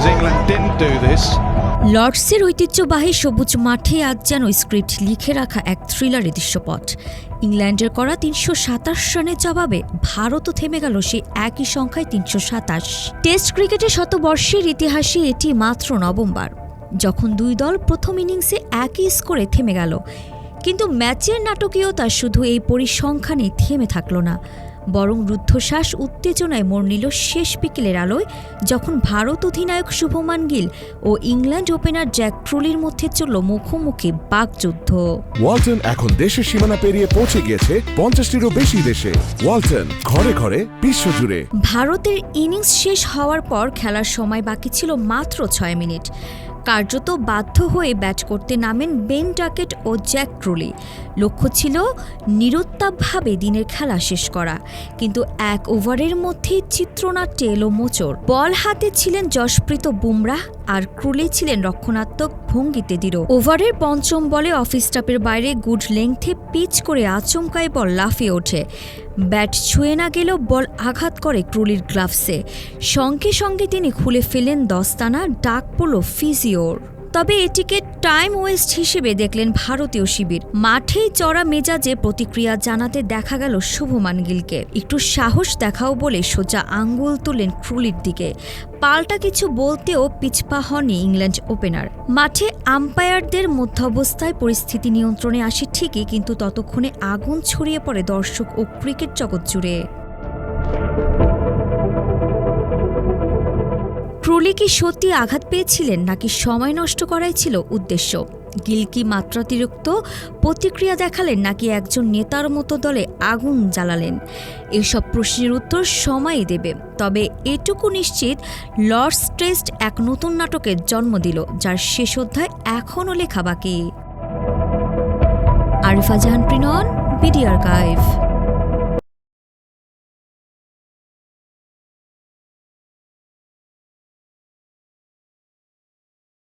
because England didn't do this. লর্ডসের ঐতিহ্যবাহী সবুজ মাঠে আজ যেন স্ক্রিপ্ট লিখে রাখা এক থ্রিলারের দৃশ্যপট। ইংল্যান্ডের করা ৩২৭ রানের জবাবে ভারতও থেমে গেল সেই একই সংখ্যায় ৩২৭। টেস্ট ক্রিকেটের শতবর্ষের ইতিহাসে এটি মাত্র নবমবার যখন দুই দল প্রথম ইনিংসে একই স্কোরে থেমে গেল। কিন্তু ম্যাচের নাটকীয়তা শুধু এই পরিসংখ্যানেই থেমে থাকল না, বরং রুদ্ধশ্বাস উত্তেজনায় মোড় নিল শেষ বিকেলের আলোয় যখন ভারত অধিনায়ক শুভমান গিল ও ইংল্যান্ড ওপেনার জ্যাক ক্রুলির মধ্যে চলল মুখোমুখি বাকযুদ্ধ। ওয়ালটন এখন দেশের সীমানা পেরিয়ে পৌঁছে গিয়েছে ৫০টিরও বেশি দেশে। ওয়ালটন, ঘরে ঘরে বিশ্বজুড়ে। ভারতের ইনিংস শেষ হওয়ার পর খেলার সময় বাকি ছিল মাত্র ৬ মিনিট। কার্যত বাধ্য হয়ে ব্যাট করতে নামেন বেন ডাকেট ও জ্যাক ক্রুলি। লক্ষ্য ছিল নিরুত্তাপভাবে দিনের খেলা শেষ করা, কিন্তু এক ওভারের মধ্যেই চিত্রনাট্যে এলো মোচড়। বল হাতে ছিলেন যশপ্রীত বুমরাহ আর ক্রুলি ছিলেন রক্ষণাত্মক ভঙ্গিতে দৃঢ়। ওভারের পঞ্চম বলে অফ স্টাম্পের বাইরে গুড লেংথে পিচ করে আচমকাই বল লাফিয়ে ওঠে। ব্যাট ছুঁয়ে না গেলেও বল আঘাত করে ক্রুলির গ্লাভসে। সঙ্গে সঙ্গে তিনি খুলে ফেলেন দস্তানা, ডাক পড়ল ফিজিওর। তবে এটিকে টাইম ওয়েস্ট হিসেবে দেখলেন ভারতীয় শিবির। মাঠেই চড়া মেজাজে প্রতিক্রিয়া জানাতে দেখা গেল শুভমান গিলকে। একটু সাহস দেখাও বলে সোজা আঙ্গুল তুলেন ক্রুলির দিকে। পাল্টা কিছু বলতেও পিছপা হননি ইংল্যান্ড ওপেনার। মাঠে আম্পায়ারদের মধ্যাবস্থায় পরিস্থিতি নিয়ন্ত্রণে আসে ঠিকই, কিন্তু ততক্ষণে আগুন ছড়িয়ে পড়ে দর্শক ও ক্রিকেট জগৎ জুড়ে। ক্রুলি কি সত্যি আঘাত পেয়েছিলেন নাকি সময় নষ্ট করাই ছিল উদ্দেশ্য? গিল কি মাত্রাতিরিক্ত প্রতিক্রিয়া দেখালেন নাকি একজন নেতার মতো দলে আগুন জ্বালালেন? এসব প্রশ্নের উত্তর সময়ই দেবে। তবে এটুকু নিশ্চিত, লর্ডস টেস্ট এক নতুন নাটকের জন্ম দিল, যার শেষ অধ্যায় এখনও লেখা বাকি। আরিফা জাহান, প্রিনন, বিডি আর্কাইভ।